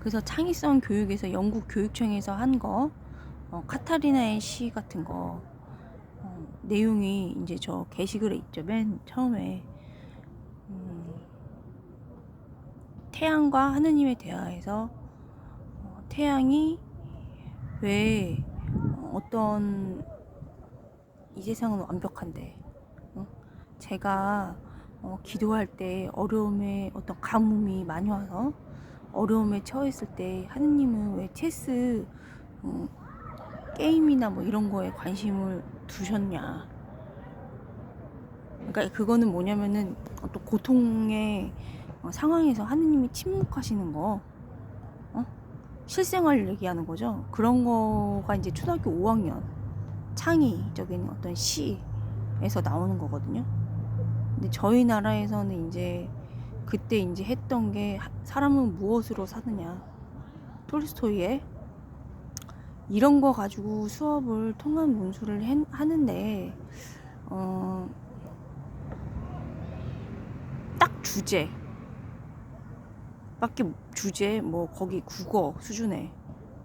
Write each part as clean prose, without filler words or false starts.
그래서 창의성 교육에서 영국 교육청에서 한 거, 카타리나의 시 같은 거, 내용이 이제 저 게시글에 있죠. 맨 처음에 태양과 하느님의 대화에서 태양이 왜 어떤 이 세상은 완벽한데 제가 기도할 때 어려움에 어떤 가뭄이 많이 와서 어려움에 처했을 때 하느님은 왜 체스 게임이나 뭐 이런 거에 관심을 두셨냐. 그러니까 그거는 뭐냐면은 어떤 고통의 상황에서 하느님이 침묵하시는 거, 실생활 얘기하는 거죠. 그런 거가 이제 초등학교 5학년 창의적인 어떤 시에서 나오는 거거든요. 근데 저희 나라에서는 이제 그때 이제 했던 게 사람은 무엇으로 사느냐, 톨스토이의 이런 거 가지고 수업을 통합 논술을 하는데 딱 주제 뭐 거기 국어 수준에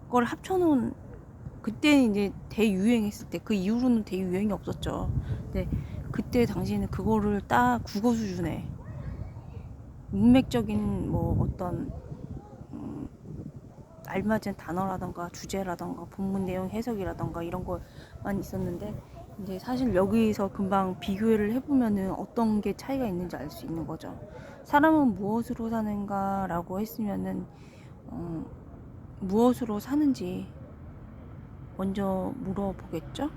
그걸 합쳐놓은, 그때 이제 대유행했을 때, 그 이후로는 대유행이 없었죠. 근데 그때 당시에는 그거를 딱 국어 수준에 문맥적인 뭐 어떤 알맞은 단어라던가 주제라던가 본문 내용 해석이라던가 이런 거만 있었는데, 이제 사실 여기서 금방 비교를 해보면은 어떤 게 차이가 있는지 알 수 있는 거죠. 사람은 무엇으로 사는가 라고 했으면은 무엇으로 사는지 먼저 물어보겠죠.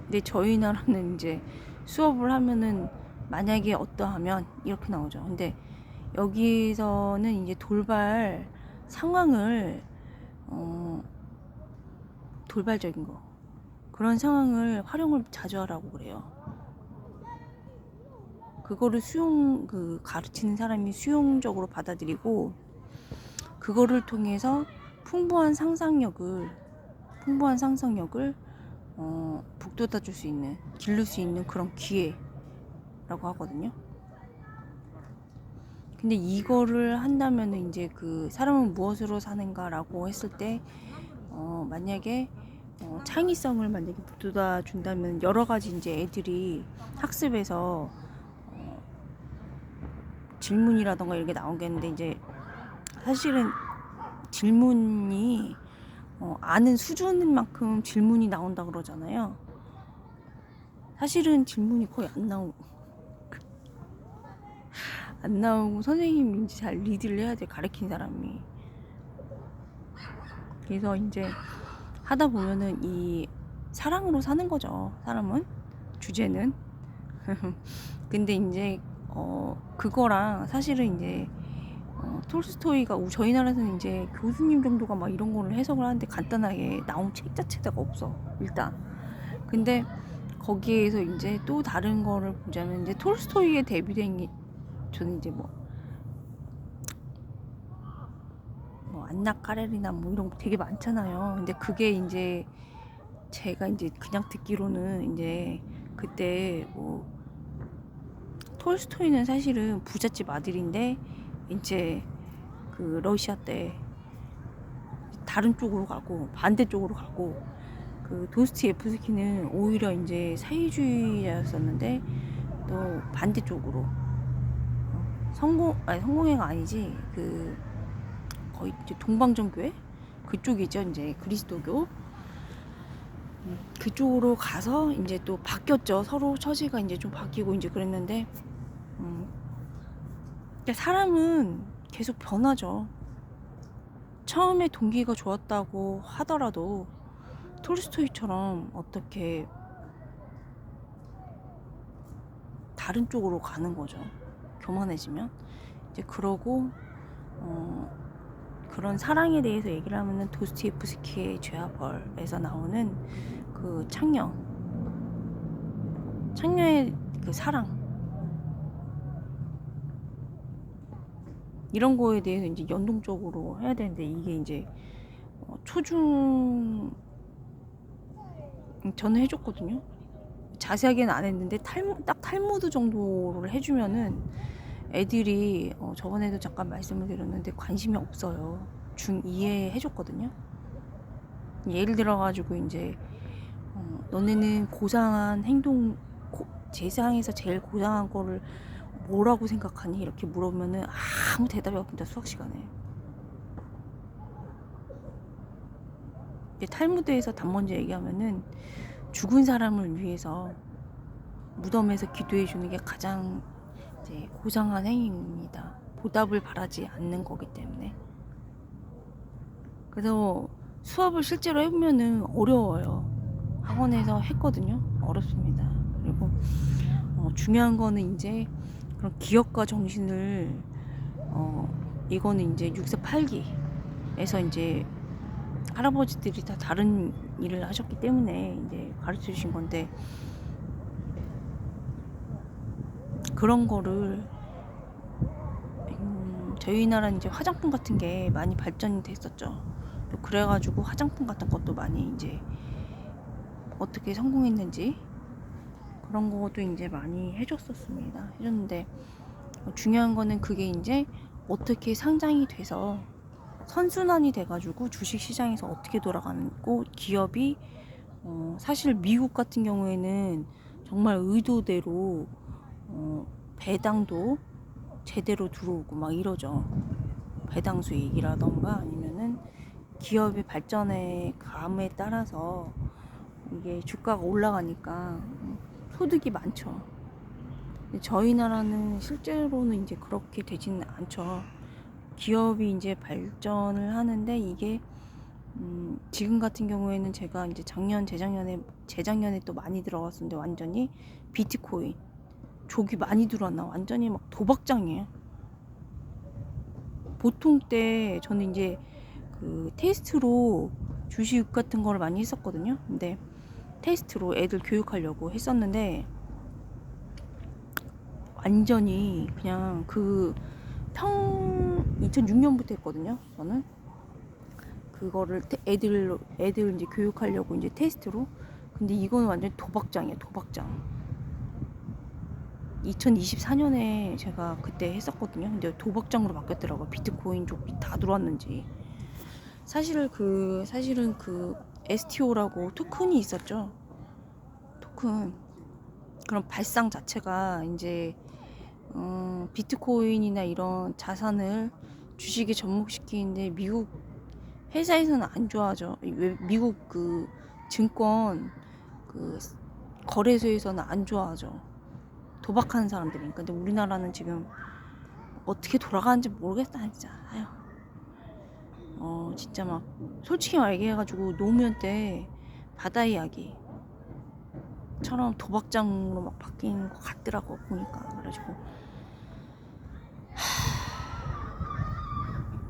근데 저희 나라는 이제 수업을 하면은 만약에 어떠하면 이렇게 나오죠. 근데 여기서는 이제 돌발 상황을 돌발적인 거, 그런 상황을 활용을 자주 하라고 그래요. 그거를 가르치는 사람이 수용적으로 받아들이고, 그거를 통해서 풍부한 상상력을 북돋아 줄 수 있는, 기를 수 있는 그런 기회라고 하거든요. 근데 이거를 한다면은 이제 그 사람은 무엇으로 사는가라고 했을 때 만약에 창의성을 만약에 북돋아 준다면 여러 가지 이제 애들이 학습에서 질문이라던가 이렇게 나오겠는데, 이제 사실은 질문이 아는 수준인 만큼 질문이 나온다 그러잖아요. 사실은 질문이 거의 안 나오고 선생님이 이제 잘 리드를 해야 돼, 가르친 사람이. 그래서 이제 하다 보면은 이 사랑으로 사는 거죠, 사람은. 주제는. 근데 이제 그거랑 사실은 이제 톨스토이가 저희 나라에서는 이제 교수님 정도가 막 이런 거를 해석을 하는데 간단하게 나온 책 자체가 없어, 일단. 근데 거기에서 이제 또 다른 거를 보자면, 이제 톨스토이의 데뷔된 게, 저는 이제 뭐 안나 까레리나 뭐 이런 거 되게 많잖아요. 근데 그게 이제 제가 이제 그냥 듣기로는 이제 그때 뭐 톨스토이는 사실은 부잣집 아들인데 이제 그 러시아 때 다른 쪽으로 가고 반대쪽으로 가고, 그 도스토옙스키는 오히려 이제 사회주의자였었는데 또 반대쪽으로 성공회가 아니지, 그 거의 이제 동방정교회 그쪽이죠, 이제 그리스도교. 그쪽으로 가서 이제 또 바뀌었죠. 서로 처지가 이제 좀 바뀌고 이제 그랬는데, 사람은 계속 변하죠. 처음에 동기가 좋았다고 하더라도 톨스토이처럼 어떻게 다른 쪽으로 가는 거죠. 교만해지면. 이제 그러고 그런 사랑에 대해서 얘기를 하면은 도스토옙스키의 죄와 벌에서 나오는 그 창녀의 그 사랑, 이런 거에 대해서 이제 연동적으로 해야 되는데, 이게 이제 초중 저는 해줬거든요. 자세하게는 안 했는데 딱 탈무드 정도를 해주면은 애들이 저번에도 잠깐 말씀을 드렸는데 관심이 없어요. 중2에 해줬거든요. 예를 들어가지고 이제 너네는 고상한 행동, 세상에서 제일 고상한 거를 뭐라고 생각하니? 이렇게 물어보면은 아무 대답이 없습니다. 수학 시간에. 탈무드에서 단번째 얘기하면은 죽은 사람을 위해서 무덤에서 기도해 주는 게 가장 이제 고상한 행위입니다. 보답을 바라지 않는 거기 때문에. 그래서 수업을 실제로 해보면은 어려워요. 학원에서 했거든요. 어렵습니다. 그리고 중요한 거는 이제 그런 기억과 정신을 이거는 이제 6세 8기에서 이제 할아버지들이 다 다른 일을 하셨기 때문에 이제 가르쳐 주신 건데, 그런 거를 저희 나라는 이제 화장품 같은 게 많이 발전이 됐었죠. 그래가지고 화장품 같은 것도 많이 이제 어떻게 성공했는지 그런 것도 이제 많이 해줬는데 중요한 거는 그게 이제 어떻게 상장이 돼서 선순환이 돼가지고 주식시장에서 어떻게 돌아가고 기업이 사실 미국 같은 경우에는 정말 의도대로 배당도 제대로 들어오고 막 이러죠. 배당 수익이라던가 아니면은 기업의 발전의 감에 따라서 이게 주가가 올라가니까 소득이 많죠. 저희 나라는 실제로는 이제 그렇게 되지는 않죠. 기업이 이제 발전을 하는데 이게 지금 같은 경우에는 제가 이제 재작년에 또 많이 들어갔었는데 완전히 비트코인 족이 많이 들어왔나 완전히 막 도박장이에요. 보통 때 저는 이제 그 테스트로 주식 같은 거를 많이 했었거든요. 근데 테스트로 애들 교육하려고 했었는데 완전히 그냥 2006년부터 했거든요. 저는 그거를 애들 이제 교육하려고 이제 테스트로. 근데 이거는 완전 도박장이에요. 도박장. 2024년에 제가 그때 했었거든요. 근데 도박장으로 바뀌었더라고요. 비트코인 쪽이 다 들어왔는지. 사실은 그 STO라고 토큰이 있었죠. 토큰. 그런 발상 자체가 이제 비트코인이나 이런 자산을 주식에 접목시키는데 미국 회사에서는 안 좋아하죠. 미국 그 증권 그 거래소에서는 안 좋아하죠. 도박하는 사람들이니까. 근데 우리나라는 지금 어떻게 돌아가는지 모르겠다 진짜. 아유. 진짜 막 솔직히 얘기해가지고 노무현 때 바다 이야기처럼 도박장으로 막 바뀐 것 같더라고 보니까.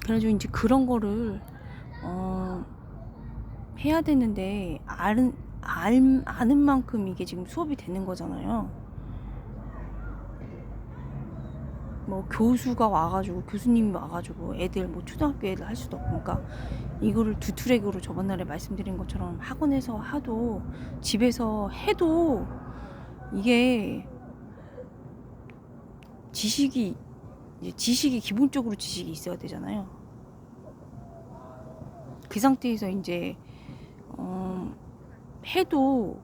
그래가지고 이제 그런 거를 해야 되는데 아는 만큼 이게 지금 수업이 되는 거잖아요. 뭐 교수님이 와가지고 애들 뭐 초등학교 애들 할 수도 없고. 그러니까 이거를 두 트랙으로 저번 날에 말씀드린 것처럼 학원에서 하도 집에서 해도 이게 지식이 기본적으로 지식이 있어야 되잖아요. 그 상태에서 이제 해도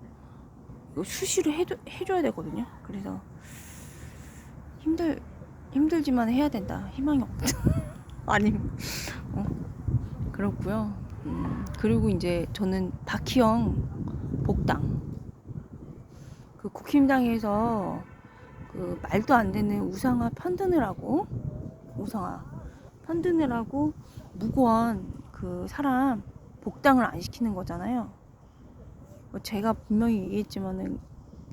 수시로 해줘야 되거든요. 그래서 힘들지만 해야 된다. 희망이 없다. 아니면 그렇고요. 그리고 이제 저는 박희영 복당 그 국힘당에서 그 말도 안 되는 우상화 편드느라고 무고한 그 사람 복당을 안 시키는 거잖아요. 제가 분명히 얘기했지만은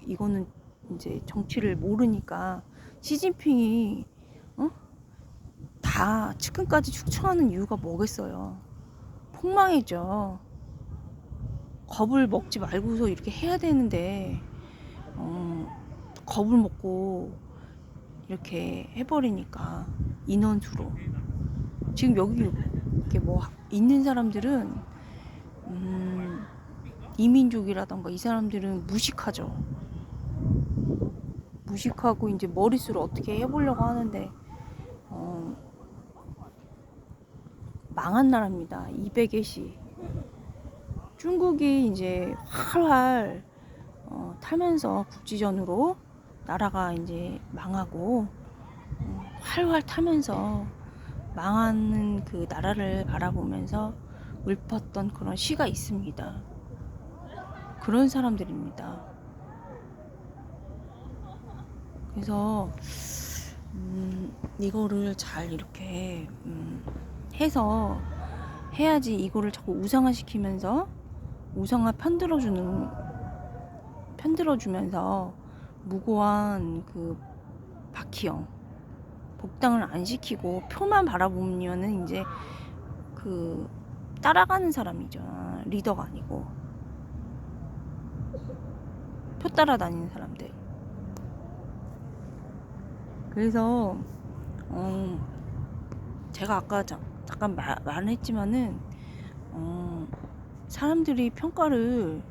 이거는 이제 정치를 모르니까 시진핑이 다 측근까지 축청하는 이유가 뭐겠어요. 폭망이죠. 겁을 먹지 말고서 이렇게 해야 되는데 겁을 먹고 이렇게 해버리니까 인원수로. 지금 여기 이렇게 뭐 있는 사람들은 이민족이라던가 이 사람들은 무식하죠. 무식하고 이제 머릿수를 어떻게 해보려고 하는데 망한 나라입니다. 200의 시. 중국이 이제 활활 타면서 국지전으로 나라가 이제 망하고 활활 타면서 망하는 그 나라를 바라보면서 읊었던 그런 시가 있습니다. 그런 사람들입니다. 그래서 이거를 잘 이렇게 해서 해야지. 이거를 자꾸 우상화시키면서 우상화 편들어주면서 무고한 그 박희영 복당을 안 시키고 표만 바라보면은 이제 그 따라가는 사람이죠. 리더가 아니고 표 따라다니는 사람들. 그래서 제가 아까 잠깐 말했지만은 사람들이 평가를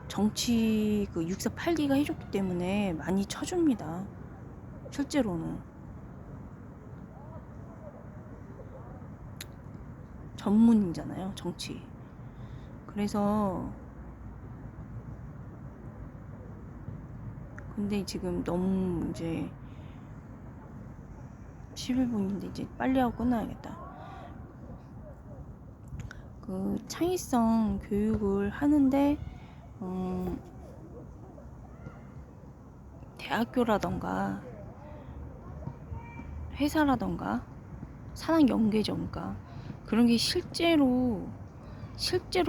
정치 그 648기가 해줬기 때문에 많이 쳐줍니다. 실제로는 전문이잖아요, 정치. 그래서 근데 지금 너무 이제 11분인데 이제 빨리 하고 끝나야겠다. 그 창의성 교육을 하는데 대학교라던가 회사라던가 산학연계전가 그런 게 실제로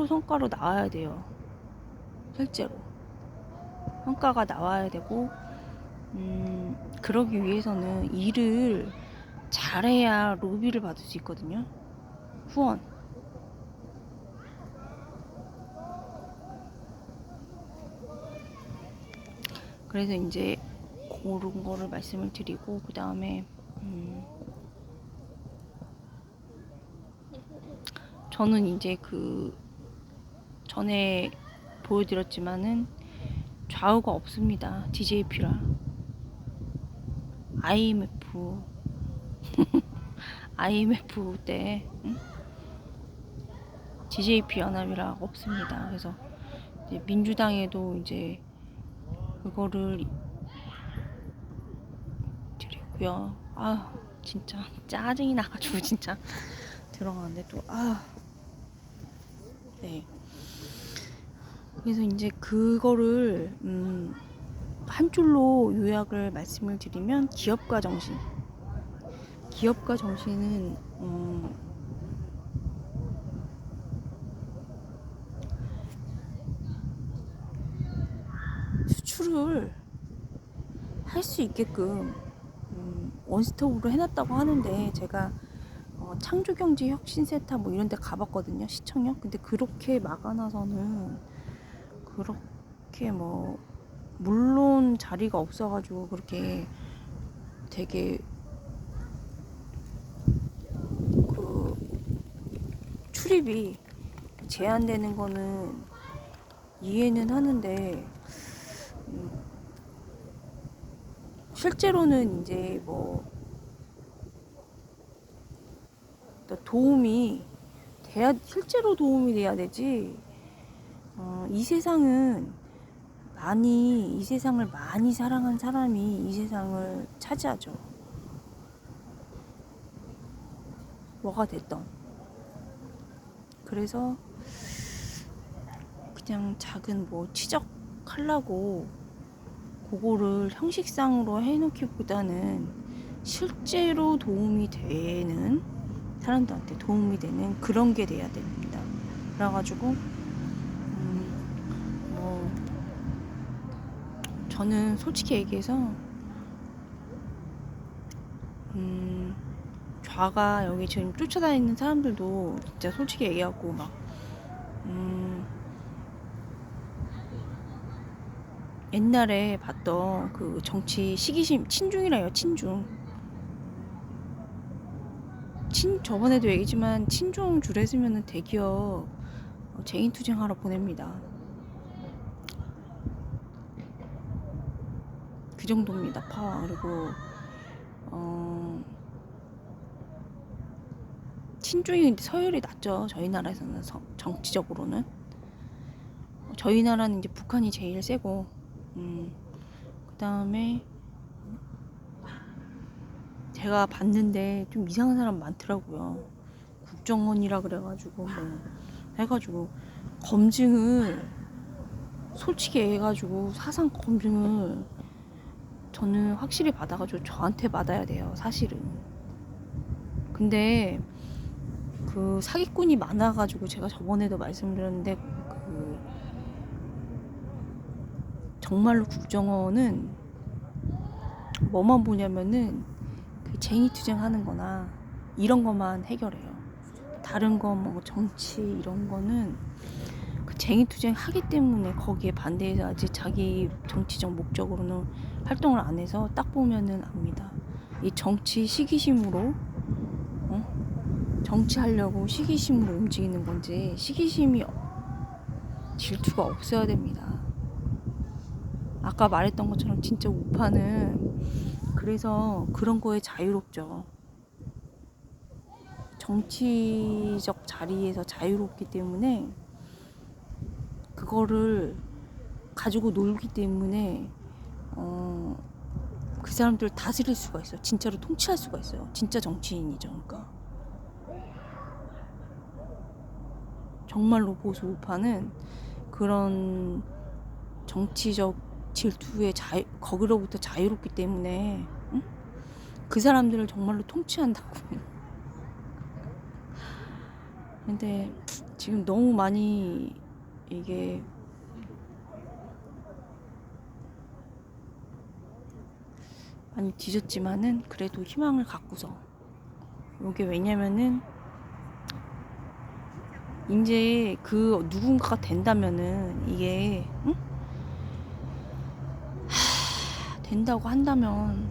성과로 나와야 돼요. 실제로 성과가 나와야 되고 그러기 위해서는 일을 잘해야 로비를 받을 수 있거든요. 후원. 그래서 이제 그런 거를 말씀을 드리고, 그 다음에 저는 이제 그 전에 보여드렸지만은 좌우가 없습니다. DJP라 IMF 때 DJP 연합이라 없습니다. 그래서 이제 민주당에도 이제 그거를 드렸고요. 아 진짜 짜증이 나가지고 진짜 들어가는데 또 네. 그래서 이제 그거를 한 줄로 요약을 말씀을 드리면 기업가 정신은 수출을 할 수 있게끔 원스톱으로 해놨다고 하는데, 제가 창조경제혁신센터 뭐 이런 데 가봤거든요. 시청역. 근데 그렇게 막아놔서는 그렇게 뭐 물론 자리가 없어가지고 그렇게 되게 그 출입이 제한되는 거는 이해는 하는데 실제로는 이제 뭐 도움이 돼야, 실제로 도움이 돼야 되지. 이 세상을 많이 사랑한 사람이 이 세상을 차지하죠. 뭐가 됐던. 그래서 그냥 작은 뭐 치적하려고 그거를 형식상으로 해놓기보다는 실제로 도움이 되는 사람들한테 도움이 되는 그런 게 돼야 됩니다. 그래가지고 뭐 저는 솔직히 얘기해서 좌가 여기 지금 쫓아다니는 사람들도 진짜 솔직히 얘기하고 막 옛날에 봤던 그 정치 시기심 친중이라요. 저번에도 얘기했지만 친중 줄 했으면은 대기업 재인투쟁하러 보냅니다. 그 정도입니다. 파워. 그리고 친중이 서열이 낮죠. 저희 나라에서는 정치적으로는. 저희 나라는 이제 북한이 제일 세고, 그 다음에 제가 봤는데 좀 이상한 사람 많더라고요. 국정원이라 그래가지고 뭐 해가지고 검증을 솔직히 해가지고 사상 검증을 저는 확실히 받아가지고 저한테 받아야 돼요. 사실은. 근데 그 사기꾼이 많아가지고 제가 저번에도 말씀드렸는데 그 정말로 국정원은 뭐만 보냐면은 그 쟁의투쟁하는 거나 이런 것만 해결해요. 다른 거 뭐 정치 이런 거는 그 쟁의투쟁 하기 때문에 거기에 반대해서 아직 자기 정치적 목적으로는 활동을 안 해서 딱 보면은 압니다. 이 정치 시기심으로 정치하려고 시기심으로 움직이는 건지 시기심이 질투가 없어야 됩니다. 아까 말했던 것처럼 진짜 우파는 그래서 그런 거에 자유롭죠. 정치적 자리에서 자유롭기 때문에 그거를 가지고 놀기 때문에 그 사람들 다스릴 수가 있어요. 진짜로 통치할 수가 있어요. 진짜 정치인이죠. 그러니까 정말로 보수 우파는 그런 정치적 질투에 거기로부터 자유롭기 때문에 응? 그 사람들을 정말로 통치한다고. 근데 지금 너무 많이 이게 많이 뒤졌지만은 그래도 희망을 갖고서 이게 왜냐면은 이제 그 누군가가 된다면은 이게 응? 된다고 한다면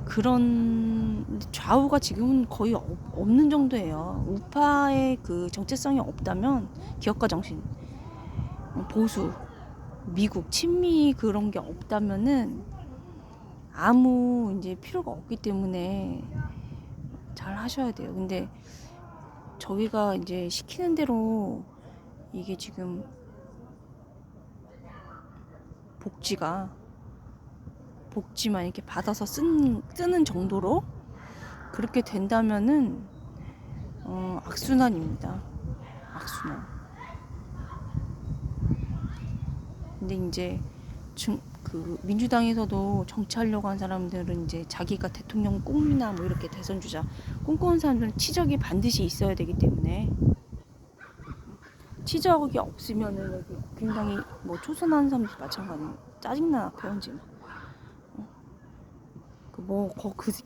그런 좌우가 지금은 거의 없는 정도예요. 우파의 그 정체성이 없다면 기업가 정신, 보수, 미국, 친미 그런 게 없다면은 아무 이제 필요가 없기 때문에 잘 하셔야 돼요. 근데 저희가 이제 시키는 대로 이게 지금 복지만 이렇게 받아서 쓰는 정도로 그렇게 된다면은 악순환입니다. 악순환. 근데 이제 그 민주당에서도 정치하려고 한 사람들은 이제 자기가 대통령 꿈이나 뭐 이렇게 대선 주자 꿈꾸는 사람들은 치적이 반드시 있어야 되기 때문에 치적이 없으면은 여기 굉장히 뭐 초선하는 사람들 마찬가지 짜증나 배운지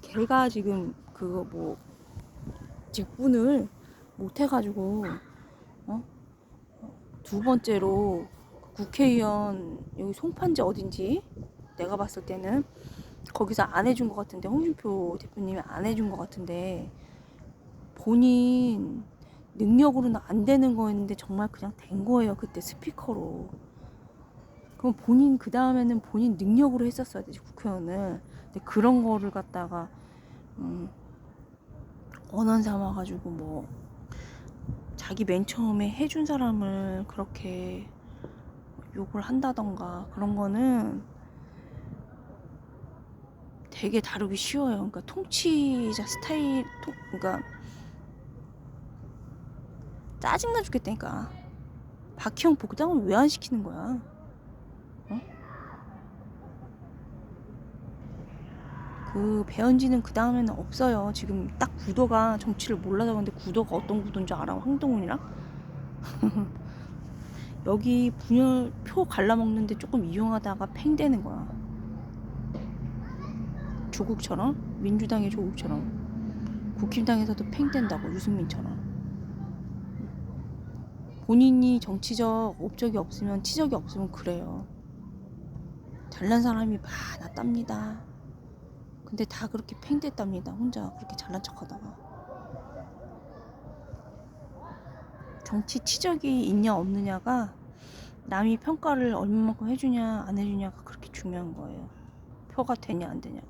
걔가 지금 그거 뭐 직분을 못 해가지고 두 번째로 국회의원 여기 송판지 어딘지 내가 봤을 때는 거기서 안 해준 것 같은데 홍준표 대표님이 안 해준 것 같은데 본인 능력으로는 안 되는 거였는데 정말 그냥 된 거예요. 그때 스피커로. 그럼 본인 그 다음에는 본인 능력으로 했었어야 되지 국회의원을. 근데 그런 거를 갖다가 원한 삼아가지고 뭐 자기 맨 처음에 해준 사람을 그렇게 욕을 한다던가 그런 거는 되게 다루기 쉬워요. 그러니까 통치자 스타일, 그러니까 짜증나 죽겠다니까. 박형 복당을 왜 안 시키는 거야? 그 배현진은 그 다음에는 없어요. 지금 딱 구도가 정치를 몰라서 그런데 구도가 어떤 구도인 줄 알아? 황동훈이랑? 여기 분열 표 갈라먹는데 조금 이용하다가 팽되는 거야. 조국처럼 민주당의 조국처럼 국힘당에서도 팽된다고 유승민처럼. 본인이 정치적 업적이 없으면 치적이 없으면 그래요. 잘난 사람이 많았답니다. 근데 다 그렇게 팽됐답니다. 혼자 그렇게 잘난 척하다가. 정치 치적이 있냐 없느냐가 남이 평가를 얼마만큼 해주냐 안 해주냐가 그렇게 중요한 거예요. 표가 되냐 안 되냐가.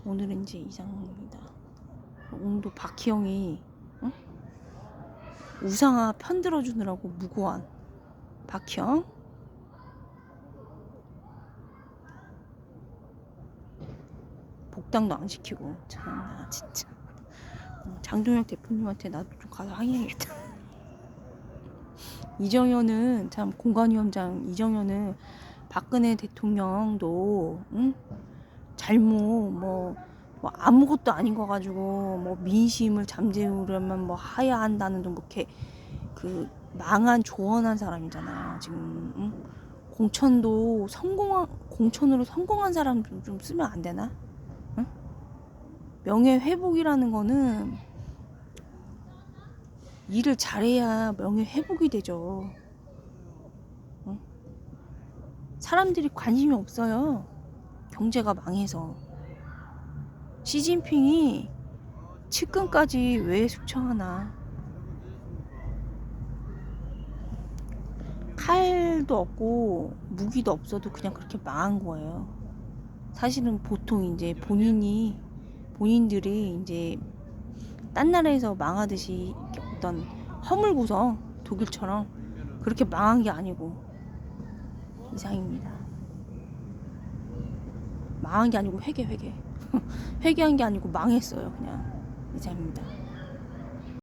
오늘은 이제 이상입니다. 오늘도 박희영이 응? 우상화 편들어 주느라고 무고한 박희영. 복당도 안 시키고 참 진짜. 장동혁 대표님한테 나도 좀 가서 항의해야겠다. 이정현은 참 공관위원장 이정현은 박근혜 대통령도 응? 잘못 뭐 아무것도 아닌 거 가지고 뭐 민심을 잠재우려면 뭐 하야 한다는 뭐 이렇게 그 망한 조언한 사람이잖아요. 지금 응? 공천도 공천으로 성공한 사람 좀 쓰면 안 되나? 응? 명예 회복이라는 거는 일을 잘해야 명예 회복이 되죠. 응? 사람들이 관심이 없어요. 경제가 망해서. 시진핑이 측근까지 왜 숙청하나. 칼도 없고 무기도 없어도 그냥 그렇게 망한 거예요. 사실은 보통 이제 본인들이 이제 딴 나라에서 망하듯이 어떤 허물구성 독일처럼 그렇게 망한 게 아니고 이상입니다. 망한 게 아니고 회개 회개한 게 아니고 망했어요. 그냥 이상입니다.